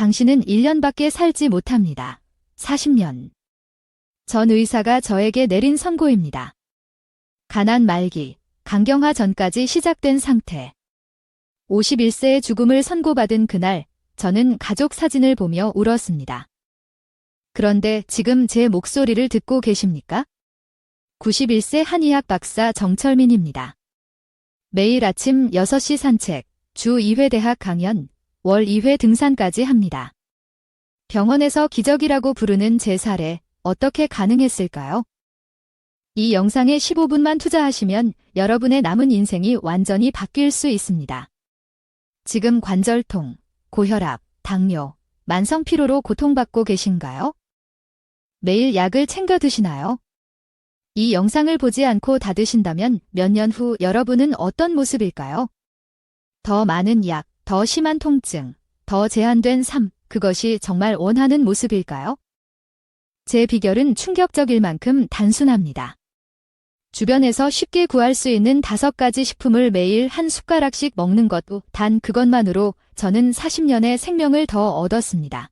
당신은 1년밖에 살지 못합니다. 40년. 전 의사가 저에게 내린 선고입니다. 가난 말기, 강경화 전까지 시작된 상태. 51세의 죽음을 선고받은 그날, 저는 가족 사진을 보며 울었습니다. 그런데 지금 제 목소리를 듣고 계십니까? 91세 한의학 박사 정철민입니다. 매일 아침 6시 산책, 주 2회 대학 강연, 월 2회 등산까지 합니다. 병원에서 기적이라고 부르는 제 사례, 어떻게 가능했을까요? 이 영상에 15분만 투자하시면 여러분의 남은 인생이 완전히 바뀔 수 있습니다. 지금 관절통, 고혈압, 당뇨, 만성 피로로 고통받고 계신가요? 매일 약을 챙겨 드시나요? 이 영상을 보지 않고 다 드신다면 몇 년 후 여러분은 어떤 모습일까요? 더 많은 약, 더 심한 통증, 더 제한된 삶, 그것이 정말 원하는 모습일까요? 제 비결은 충격적일 만큼 단순합니다. 주변에서 쉽게 구할 수 있는 5가지 식품을 매일 한 숟가락씩 먹는 것도 단 그것만으로 저는 40년의 생명을 더 얻었습니다.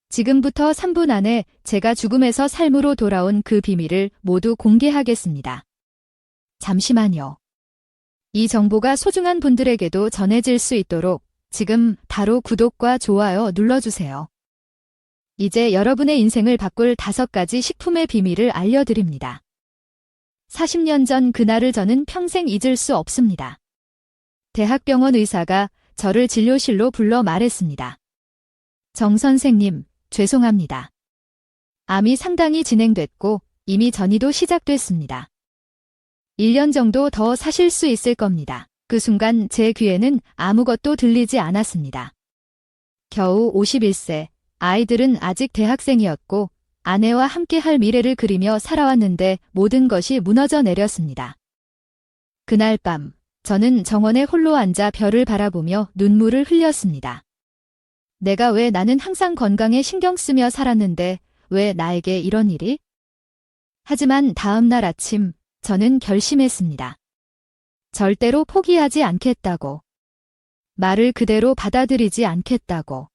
지금부터 3분 안에 제가 죽음에서 삶으로 돌아온 그 비밀을 모두 공개하겠습니다. 잠시만요. 이 정보가 소중한 분들에게도 전해질 수 있도록 지금 바로 구독과 좋아요 눌러주세요. 이제 여러분의 인생을 바꿀 5가지 식품의 비밀을 알려드립니다. 40년 전 그날을 저는 평생 잊을 수 없습니다. 대학병원 의사가 저를 진료실로 불러 말했습니다. 정 선생님, 죄송합니다. 암이 상당히 진행됐고 이미 전이도 시작됐습니다. 1년 정도 더 사실 수 있을 겁니다. 그 순간 제 귀에는 아무것도 들리지 않았습니다. 겨우 51세, 아이들은 아직 대학생이었고 아내와 함께 할 미래를 그리며 살아왔는데 모든 것이 무너져 내렸습니다. 그날 밤, 저는 정원에 홀로 앉아 별을 바라보며 눈물을 흘렸습니다. 내가 왜 나는 항상 건강에 신경 쓰며 살았는데 왜 나에게 이런 일이? 하지만 다음 날 아침, 저는 결심했습니다. 절대로 포기하지 않겠다고. 말을 그대로 받아들이지 않겠다고.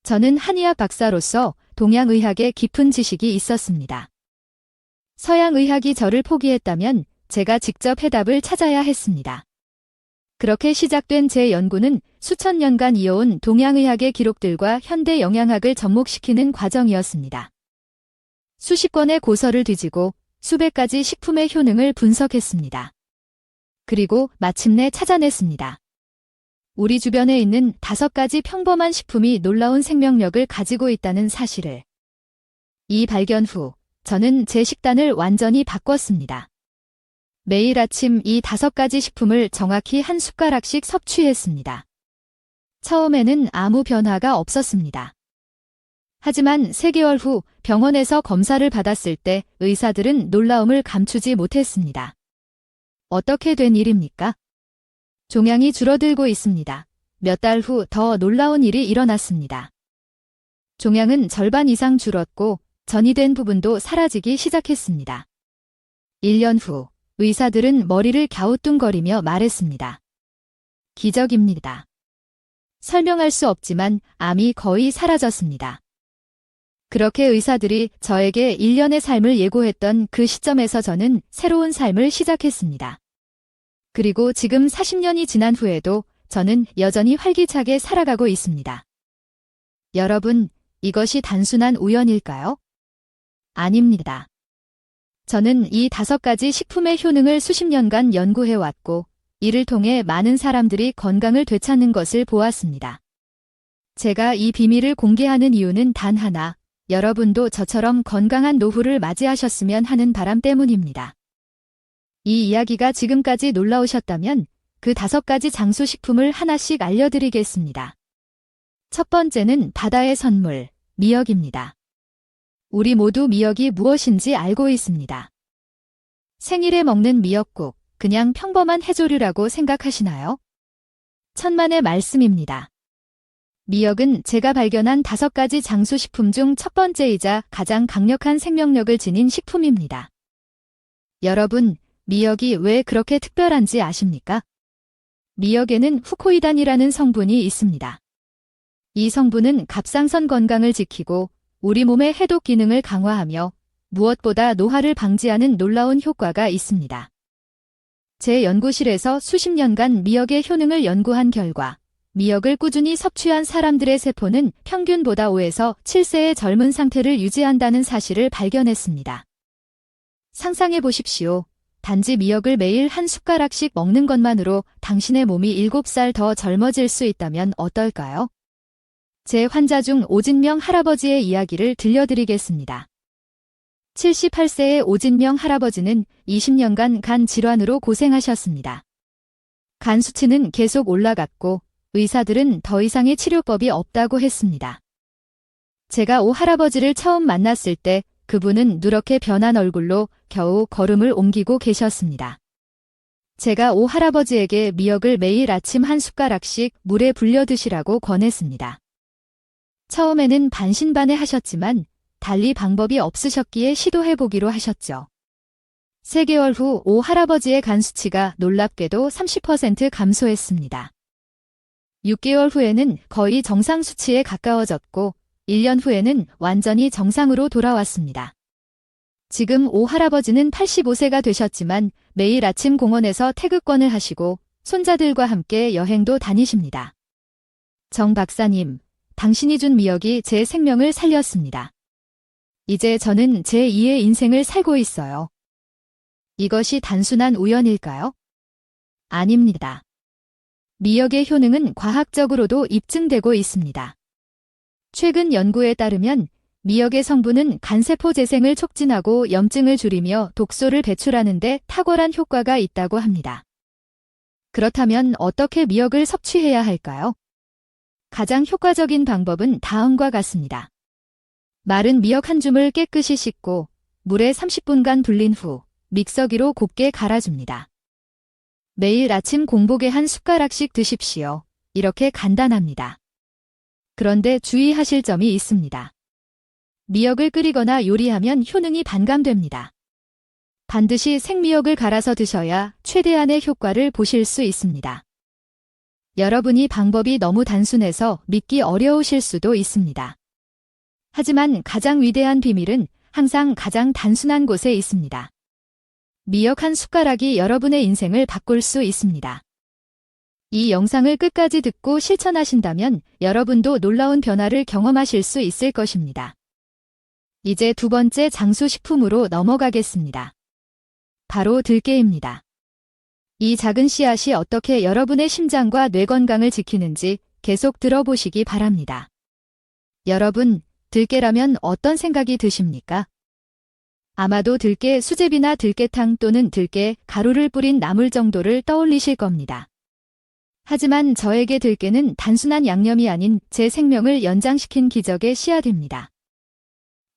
저는 한의학 박사로서 동양의학에 깊은 지식이 있었습니다. 서양의학이 저를 포기했다면 제가 직접 해답을 찾아야 했습니다. 그렇게 시작된 제 연구는 수천 년간 이어온 동양의학의 기록들과 현대 영양학을 접목시키는 과정이었습니다. 수십 권의 고서를 뒤지고 수백 가지 식품의 효능을 분석했습니다. 그리고 마침내 찾아냈습니다. 우리 주변에 있는 5가지 평범한 식품이 놀라운 생명력을 가지고 있다는 사실을. 이 발견 후 저는 제 식단을 완전히 바꿨습니다. 매일 아침 이 5가지 식품을 정확히 한 숟가락씩 섭취했습니다. 처음에는 아무 변화가 없었습니다. 하지만 3개월 후 병원에서 검사를 받았을 때 의사들은 놀라움을 감추지 못했습니다. 어떻게 된 일입니까? 종양이 줄어들고 있습니다. 몇 달 후 더 놀라운 일이 일어났습니다. 종양은 절반 이상 줄었고 전이 된 부분도 사라지기 시작했습니다. 1년 후 의사들은 머리를 갸우뚱거리며 말했습니다. 기적입니다. 설명할 수 없지만 암이 거의 사라졌습니다. 그렇게 의사들이 저에게 1년의 삶을 예고했던 그 시점에서 저는 새로운 삶을 시작했습니다. 그리고 지금 40년이 지난 후에도 저는 여전히 활기차게 살아가고 있습니다. 여러분, 이것이 단순한 우연일까요? 아닙니다. 저는 이 5가지 식품의 효능을 수십 년간 연구해왔고 이를 통해 많은 사람들이 건강을 되찾는 것을 보았습니다. 제가 이 비밀을 공개하는 이유는 단 하나, 여러분도 저처럼 건강한 노후를 맞이하셨으면 하는 바람 때문입니다. 이 이야기가 지금까지 놀라우셨다면 그 5가지 장수식품을 하나씩 알려드리겠습니다. 첫 번째는 바다의 선물, 미역입니다. 우리 모두 미역이 무엇인지 알고 있습니다. 생일에 먹는 미역국, 그냥 평범한 해조류라고 생각하시나요? 천만의 말씀입니다. 미역은 제가 발견한 5가지 장수식품 중 첫 번째이자 가장 강력한 생명력을 지닌 식품입니다. 여러분, 미역이 왜 그렇게 특별한지 아십니까? 미역에는 후코이단이라는 성분이 있습니다. 이 성분은 갑상선 건강을 지키고 우리 몸의 해독 기능을 강화하며 무엇보다 노화를 방지하는 놀라운 효과가 있습니다. 제 연구실에서 수십 년간 미역의 효능을 연구한 결과 미역을 꾸준히 섭취한 사람들의 세포는 평균보다 5에서 7세의 젊은 상태를 유지한다는 사실을 발견했습니다. 상상해 보십시오. 단지 미역을 매일 한 숟가락씩 먹는 것만으로 당신의 몸이 7살 더 젊어질 수 있다면 어떨까요? 제 환자 중 오진명 할아버지의 이야기를 들려드리겠습니다. 78세의 오진명 할아버지는 20년간 간 질환으로 고생하셨습니다. 간 수치는 계속 올라갔고 의사들은 더 이상의 치료법이 없다고 했습니다. 제가 오 할아버지를 처음 만났을 때 그분은 누렇게 변한 얼굴로 겨우 걸음을 옮기고 계셨습니다. 제가 오 할아버지에게 미역을 매일 아침 한 숟가락씩 물에 불려 드시라고 권했습니다. 처음에는 반신반의하셨지만 달리 방법이 없으셨기에 시도해보기로 하셨죠. 3개월 후 오 할아버지의 간 수치가 놀랍게도 30% 감소했습니다. 6개월 후에는 거의 정상 수치에 가까워졌고 1년 후에는 완전히 정상으로 돌아왔습니다. 지금 오 할아버지는 85세가 되셨지만 매일 아침 공원에서 태극권을 하시고 손자들과 함께 여행도 다니십니다. 정 박사님, 당신이 준 미역이 제 생명을 살렸습니다. 이제 저는 제2의 인생을 살고 있어요. 이것이 단순한 우연일까요? 아닙니다. 미역의 효능은 과학적으로도 입증되고 있습니다. 최근 연구에 따르면 미역의 성분은 간세포 재생을 촉진하고 염증을 줄이며 독소를 배출하는 데 탁월한 효과가 있다고 합니다. 그렇다면 어떻게 미역을 섭취해야 할까요? 가장 효과적인 방법은 다음과 같습니다. 마른 미역 한 줌을 깨끗이 씻고 물에 30분간 불린 후 믹서기로 곱게 갈아줍니다. 매일 아침 공복에 한 숟가락씩 드십시오. 이렇게 간단합니다. 그런데 주의하실 점이 있습니다. 미역을 끓이거나 요리하면 효능이 반감됩니다. 반드시 생미역을 갈아서 드셔야 최대한의 효과를 보실 수 있습니다. 여러분이 방법이 너무 단순해서 믿기 어려우실 수도 있습니다. 하지만 가장 위대한 비밀은 항상 가장 단순한 곳에 있습니다. 미역 한 숟가락이 여러분의 인생을 바꿀 수 있습니다. 이 영상을 끝까지 듣고 실천하신다면 여러분도 놀라운 변화를 경험하실 수 있을 것입니다. 이제 두 번째 장수식품으로 넘어가겠습니다. 바로 들깨입니다. 이 작은 씨앗이 어떻게 여러분의 심장과 뇌 건강을 지키는지 계속 들어보시기 바랍니다. 여러분, 들깨라면 어떤 생각이 드십니까? 아마도 들깨 수제비나 들깨탕 또는 들깨 가루를 뿌린 나물 정도를 떠올리실 겁니다. 하지만 저에게 들깨는 단순한 양념이 아닌 제 생명을 연장시킨 기적의 씨앗입니다.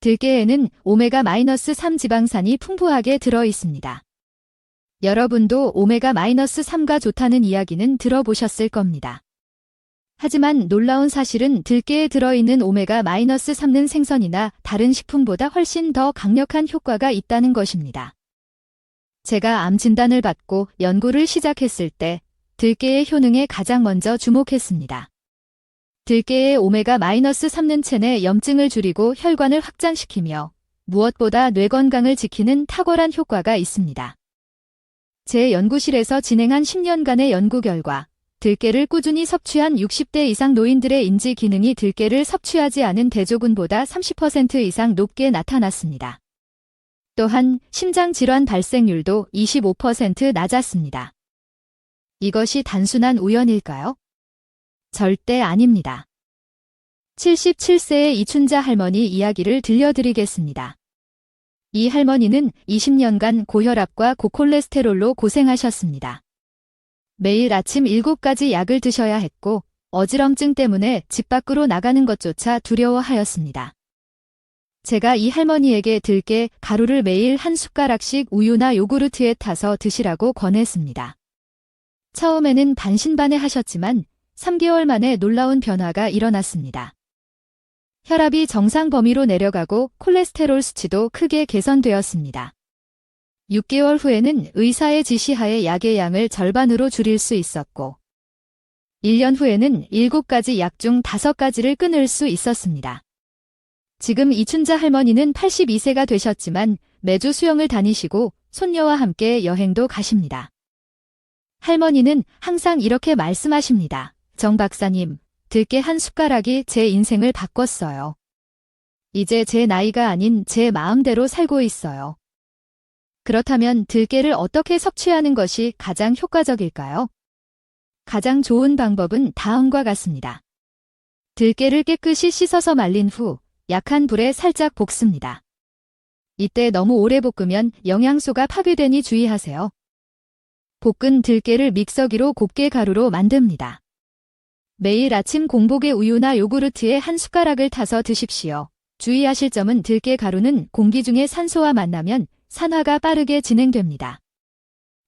들깨에는 오메가-3 지방산이 풍부하게 들어 있습니다. 여러분도 오메가-3가 좋다는 이야기는 들어보셨을 겁니다. 하지만 놀라운 사실은 들깨에 들어있는 오메가-3는 생선이나 다른 식품보다 훨씬 더 강력한 효과가 있다는 것입니다. 제가 암 진단을 받고 연구를 시작했을 때 들깨의 효능에 가장 먼저 주목했습니다. 들깨의 오메가-3는 체내 염증을 줄이고 혈관을 확장시키며 무엇보다 뇌 건강을 지키는 탁월한 효과가 있습니다. 제 연구실에서 진행한 10년간의 연구 결과 들깨를 꾸준히 섭취한 60대 이상 노인들의 인지 기능이 들깨를 섭취하지 않은 대조군보다 30% 이상 높게 나타났습니다. 또한 심장 질환 발생률도 25% 낮았습니다. 이것이 단순한 우연일까요? 절대 아닙니다. 77세의 이춘자 할머니 이야기를 들려드리겠습니다. 이 할머니는 20년간 고혈압과 고콜레스테롤로 고생하셨습니다. 매일 아침 7가지 약을 드셔야 했고 어지럼증 때문에 집 밖으로 나가는 것조차 두려워하였습니다. 제가 이 할머니에게 들깨 가루를 매일 한 숟가락씩 우유나 요구르트에 타서 드시라고 권했습니다. 처음에는 반신반의하셨지만 3개월 만에 놀라운 변화가 일어났습니다. 혈압이 정상 범위로 내려가고 콜레스테롤 수치도 크게 개선되었습니다. 6개월 후에는 의사의 지시하에 약의 양을 절반으로 줄일 수 있었고 1년 후에는 7가지 약 중 5가지를 끊을 수 있었습니다. 지금 이춘자 할머니는 82세가 되셨지만 매주 수영을 다니시고 손녀와 함께 여행도 가십니다. 할머니는 항상 이렇게 말씀하십니다. 정 박사님, 들깨 한 숟가락이 제 인생을 바꿨어요. 이제 제 나이가 아닌 제 마음대로 살고 있어요. 그렇다면 들깨를 어떻게 섭취하는 것이 가장 효과적일까요? 가장 좋은 방법은 다음과 같습니다. 들깨를 깨끗이 씻어서 말린 후 약한 불에 살짝 볶습니다. 이때 너무 오래 볶으면 영양소가 파괴되니 주의하세요. 볶은 들깨를 믹서기로 곱게 가루로 만듭니다. 매일 아침 공복에 우유나 요구르트에 한 숟가락을 타서 드십시오. 주의하실 점은 들깨 가루는 공기 중의 산소와 만나면 산화가 빠르게 진행됩니다.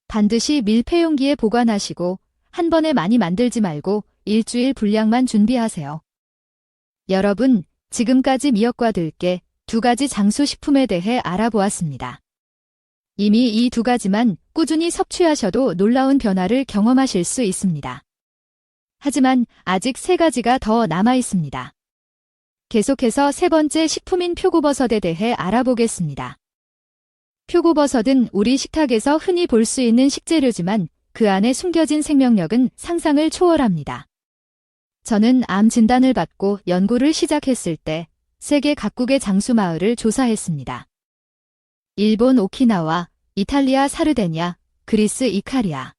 반드시 밀폐용기에 보관하시고 한 번에 많이 만들지 말고 일주일 분량만 준비하세요. 여러분, 지금까지 미역과 들깨 2가지 장수식품에 대해 알아보았습니다. 이미 이 2가지만 꾸준히 섭취하셔도 놀라운 변화를 경험하실 수 있습니다. 하지만 아직 3가지가 더 남아 있습니다. 계속해서 3번째 식품인 표고버섯에 대해 알아보겠습니다. 표고버섯은 우리 식탁에서 흔히 볼 수 있는 식재료지만 그 안에 숨겨진 생명력은 상상을 초월합니다. 저는 암 진단을 받고 연구를 시작했을 때 세계 각국의 장수 마을을 조사했습니다. 일본 오키나와, 이탈리아 사르데냐, 그리스 이카리아.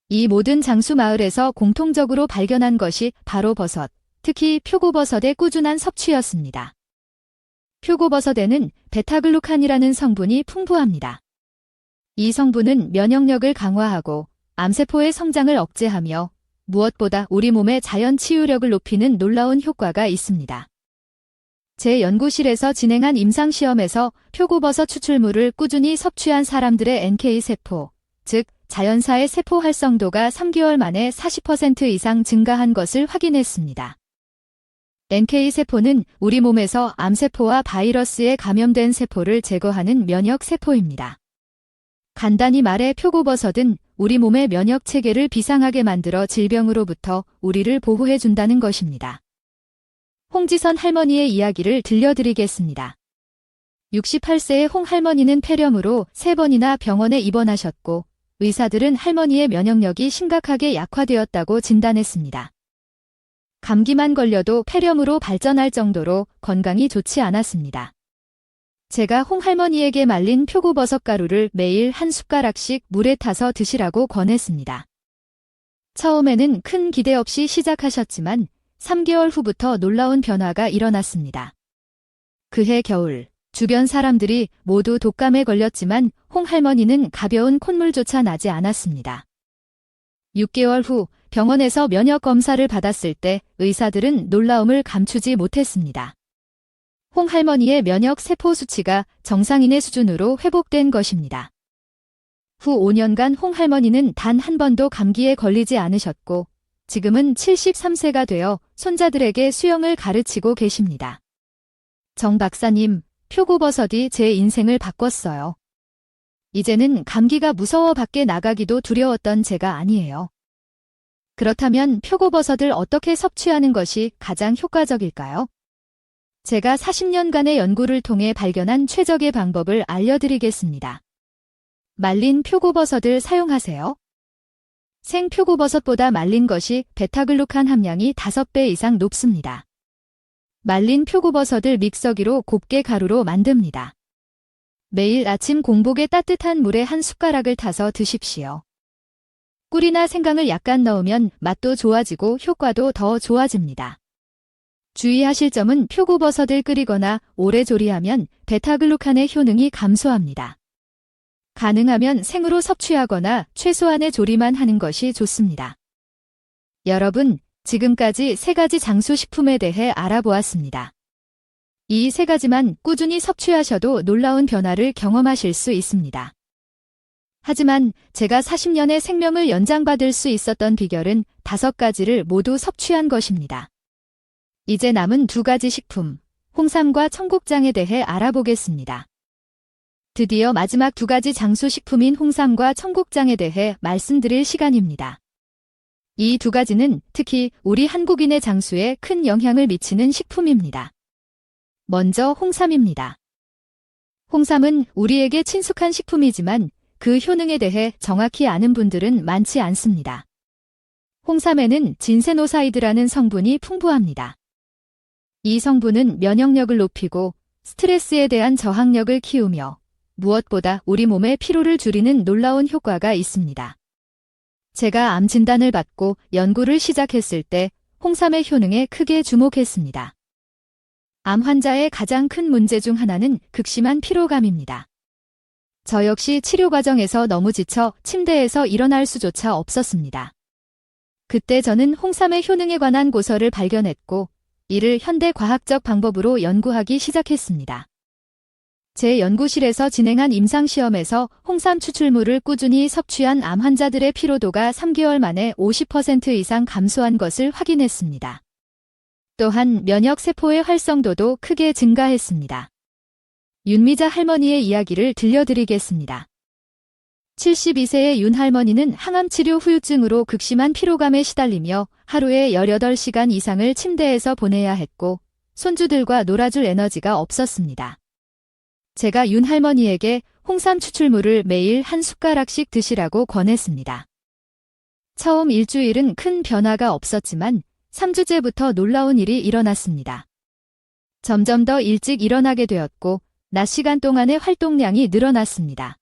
이 모든 장수 마을에서 공통적으로 발견한 것이 바로 버섯, 특히 표고버섯의 꾸준한 섭취였습니다. 표고버섯에는 베타글루칸이라는 성분이 풍부합니다. 이 성분은 면역력을 강화하고 암세포의 성장을 억제하며 무엇보다 우리 몸의 자연 치유력을 높이는 놀라운 효과가 있습니다. 제 연구실에서 진행한 임상시험에서 표고버섯 추출물을 꾸준히 섭취한 사람들의 NK세포, 즉 자연사의 세포 활성도가 3개월 만에 40% 이상 증가한 것을 확인했습니다. NK세포는 우리 몸에서 암세포와 바이러스에 감염된 세포를 제거하는 면역세포입니다. 간단히 말해 표고버섯은 우리 몸의 면역체계를 비상하게 만들어 질병으로부터 우리를 보호해준다는 것입니다. 홍지선 할머니의 이야기를 들려드리겠습니다. 68세의 홍 할머니는 폐렴으로 3번이나 병원에 입원하셨고 의사들은 할머니의 면역력이 심각하게 약화되었다고 진단했습니다. 감기만 걸려도 폐렴으로 발전할 정도로 건강이 좋지 않았습니다. 제가 홍 할머니에게 말린 표고버섯 가루를 매일 한 숟가락씩 물에 타서 드시라고 권했습니다. 처음에는 큰 기대 없이 시작하셨지만 3개월 후부터 놀라운 변화가 일어났습니다. 그해 겨울, 주변 사람들이 모두 독감에 걸렸지만 홍 할머니는 가벼운 콧물조차 나지 않았습니다. 6개월 후 병원에서 면역 검사를 받았을 때 의사들은 놀라움을 감추지 못했습니다. 홍 할머니의 면역 세포 수치가 정상인의 수준으로 회복된 것입니다. 후 5년간 홍 할머니는 단 한 번도 감기에 걸리지 않으셨고 지금은 73세가 되어 손자들에게 수영을 가르치고 계십니다. 정 박사님, 표고버섯이 제 인생을 바꿨어요. 이제는 감기가 무서워 밖에 나가기도 두려웠던 제가 아니에요. 그렇다면 표고버섯을 어떻게 섭취하는 것이 가장 효과적일까요? 제가 40년간의 연구를 통해 발견한 최적의 방법을 알려드리겠습니다. 말린 표고버섯을 사용하세요. 생 표고버섯보다 말린 것이 베타글루칸 함량이 5배 이상 높습니다. 말린 표고버섯을 믹서기로 곱게 가루로 만듭니다. 매일 아침 공복에 따뜻한 물에 한 숟가락을 타서 드십시오. 꿀이나 생강을 약간 넣으면 맛도 좋아지고 효과도 더 좋아집니다. 주의하실 점은 표고버섯을 끓이거나 오래 조리하면 베타글루칸의 효능이 감소합니다. 가능하면 생으로 섭취하거나 최소한의 조리만 하는 것이 좋습니다. 여러분, 지금까지 3가지 장수식품에 대해 알아보았습니다. 이 3가지만 꾸준히 섭취하셔도 놀라운 변화를 경험하실 수 있습니다. 하지만 제가 40년의 생명을 연장받을 수 있었던 비결은 5가지를 모두 섭취한 것입니다. 이제 남은 2가지 식품, 홍삼과 청국장에 대해 알아보겠습니다. 드디어 마지막 2가지 장수식품인 홍삼과 청국장에 대해 말씀드릴 시간입니다. 이 두 가지는 특히 우리 한국인의 장수에 큰 영향을 미치는 식품입니다. 먼저 홍삼입니다. 홍삼은 우리에게 친숙한 식품이지만 그 효능에 대해 정확히 아는 분들은 많지 않습니다. 홍삼에는 진세노사이드라는 성분이 풍부합니다. 이 성분은 면역력을 높이고 스트레스에 대한 저항력을 키우며 무엇보다 우리 몸의 피로를 줄이는 놀라운 효과가 있습니다. 제가 암 진단을 받고 연구를 시작했을 때 홍삼의 효능에 크게 주목했습니다. 암 환자의 가장 큰 문제 중 하나는 극심한 피로감입니다. 저 역시 치료 과정에서 너무 지쳐 침대에서 일어날 수조차 없었습니다. 그때 저는 홍삼의 효능에 관한 고서를 발견했고 이를 현대 과학적 방법으로 연구하기 시작했습니다. 제 연구실에서 진행한 임상시험에서 홍삼 추출물을 꾸준히 섭취한 암 환자들의 피로도가 3개월 만에 50% 이상 감소한 것을 확인했습니다. 또한 면역세포의 활성도도 크게 증가했습니다. 윤미자 할머니의 이야기를 들려드리겠습니다. 72세의 윤 할머니는 항암치료 후유증으로 극심한 피로감에 시달리며 하루에 18시간 이상을 침대에서 보내야 했고 손주들과 놀아줄 에너지가 없었습니다. 제가 윤 할머니에게 홍삼 추출물을 매일 한 숟가락씩 드시라고 권했습니다. 처음 일주일은 큰 변화가 없었지만 3주째부터 놀라운 일이 일어났습니다. 점점 더 일찍 일어나게 되었고 낮 시간 동안의 활동량이 늘어났습니다.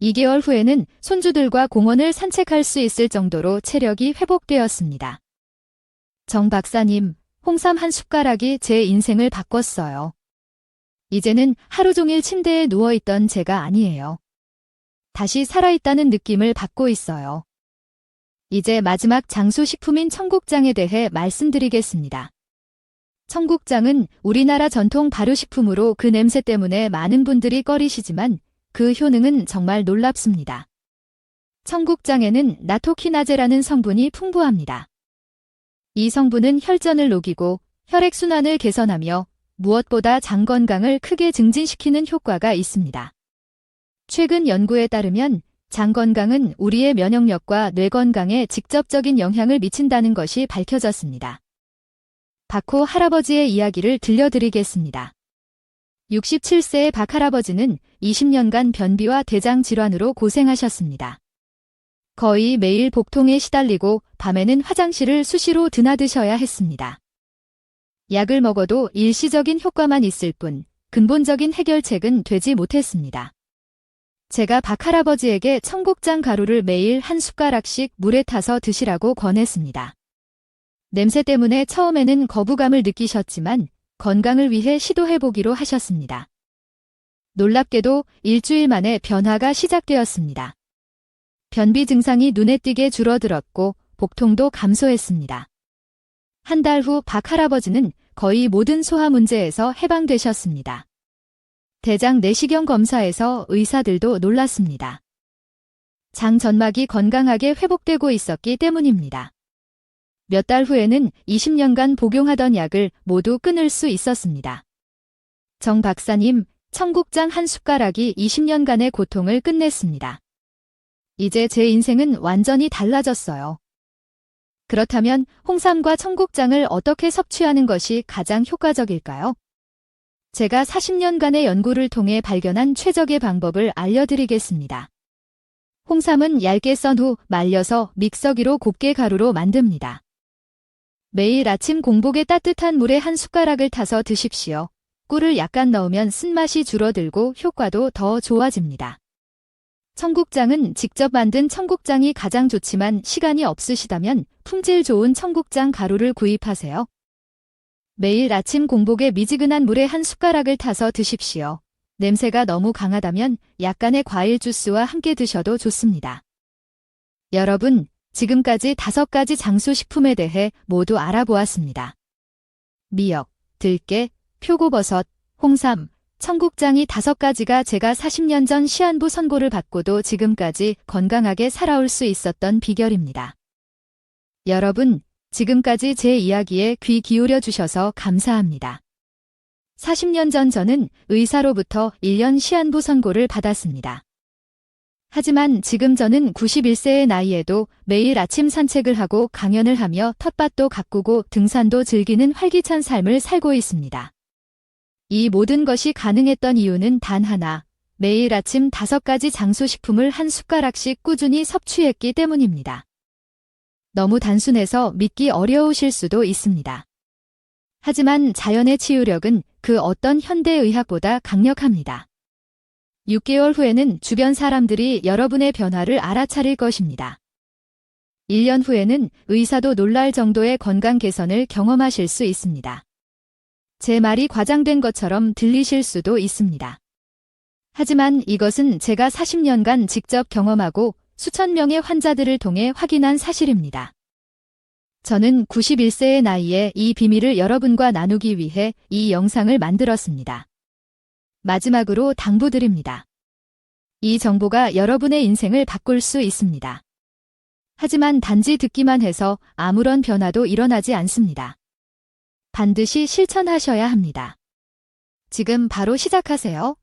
2개월 후에는 손주들과 공원을 산책할 수 있을 정도로 체력이 회복되었습니다. 정 박사님, 홍삼 한 숟가락이 제 인생을 바꿨어요. 이제는 하루 종일 침대에 누워있던 제가 아니에요. 다시 살아있다는 느낌을 받고 있어요. 이제 마지막 장수식품인 청국장에 대해 말씀드리겠습니다. 청국장은 우리나라 전통 발효식품으로 그 냄새 때문에 많은 분들이 꺼리시지만 그 효능은 정말 놀랍습니다. 청국장에는 나토키나제라는 성분이 풍부합니다. 이 성분은 혈전을 녹이고 혈액순환을 개선하며 무엇보다 장 건강을 크게 증진시키는 효과가 있습니다. 최근 연구에 따르면 장 건강은 우리의 면역력과 뇌 건강에 직접적인 영향을 미친다는 것이 밝혀졌습니다. 박호 할아버지의 이야기를 들려드리겠습니다. 67세의 박 할아버지는 20년간 변비와 대장 질환으로 고생하셨습니다. 거의 매일 복통에 시달리고 밤에는 화장실을 수시로 드나드셔야 했습니다. 약을 먹어도 일시적인 효과만 있을 뿐 근본적인 해결책은 되지 못했습니다. 제가 박 할아버지에게 청국장 가루를 매일 한 숟가락씩 물에 타서 드시라고 권했습니다. 냄새 때문에 처음에는 거부감을 느끼셨지만 건강을 위해 시도해보기로 하셨습니다. 놀랍게도 일주일 만에 변화가 시작되었습니다. 변비 증상이 눈에 띄게 줄어들었고 복통도 감소했습니다. 한 달 후 박 할아버지는 거의 모든 소화 문제에서 해방되셨습니다. 대장 내시경 검사에서 의사들도 놀랐습니다. 장 전막이 건강하게 회복되고 있었기 때문입니다. 몇 달 후에는 20년간 복용하던 약을 모두 끊을 수 있었습니다. 정 박사님, 청국장 한 숟가락이 20년간의 고통을 끝냈습니다. 이제 제 인생은 완전히 달라졌어요. 그렇다면 홍삼과 청국장을 어떻게 섭취하는 것이 가장 효과적일까요? 제가 40년간의 연구를 통해 발견한 최적의 방법을 알려드리겠습니다. 홍삼은 얇게 썬 후 말려서 믹서기로 곱게 가루로 만듭니다. 매일 아침 공복에 따뜻한 물에 한 숟가락을 타서 드십시오. 꿀을 약간 넣으면 쓴맛이 줄어들고 효과도 더 좋아집니다. 청국장은 직접 만든 청국장이 가장 좋지만 시간이 없으시다면 품질 좋은 청국장 가루를 구입하세요. 매일 아침 공복에 미지근한 물에 한 숟가락을 타서 드십시오. 냄새가 너무 강하다면 약간의 과일 주스와 함께 드셔도 좋습니다. 여러분, 지금까지 5가지 장수식품에 대해 모두 알아보았습니다. 미역, 들깨, 표고버섯, 홍삼, 청국장이 5가지가 제가 40년 전 시한부 선고를 받고도 지금까지 건강하게 살아올 수 있었던 비결입니다. 여러분, 지금까지 제 이야기에 귀 기울여 주셔서 감사합니다. 40년 전 저는 의사로부터 1년 시한부 선고를 받았습니다. 하지만 지금 저는 91세의 나이에도 매일 아침 산책을 하고 강연을 하며 텃밭도 가꾸고 등산도 즐기는 활기찬 삶을 살고 있습니다. 이 모든 것이 가능했던 이유는 단 하나, 매일 아침 5가지 장수식품을 한 숟가락씩 꾸준히 섭취했기 때문입니다. 너무 단순해서 믿기 어려우실 수도 있습니다. 하지만 자연의 치유력은 그 어떤 현대의학보다 강력합니다. 6개월 후에는 주변 사람들이 여러분의 변화를 알아차릴 것입니다. 1년 후에는 의사도 놀랄 정도의 건강 개선을 경험하실 수 있습니다. 제 말이 과장된 것처럼 들리실 수도 있습니다. 하지만 이것은 제가 40년간 직접 경험하고 수천 명의 환자들을 통해 확인한 사실입니다. 저는 91세의 나이에 이 비밀을 여러분과 나누기 위해 이 영상을 만들었습니다. 마지막으로 당부드립니다. 이 정보가 여러분의 인생을 바꿀 수 있습니다. 하지만 단지 듣기만 해서 아무런 변화도 일어나지 않습니다. 반드시 실천하셔야 합니다. 지금 바로 시작하세요.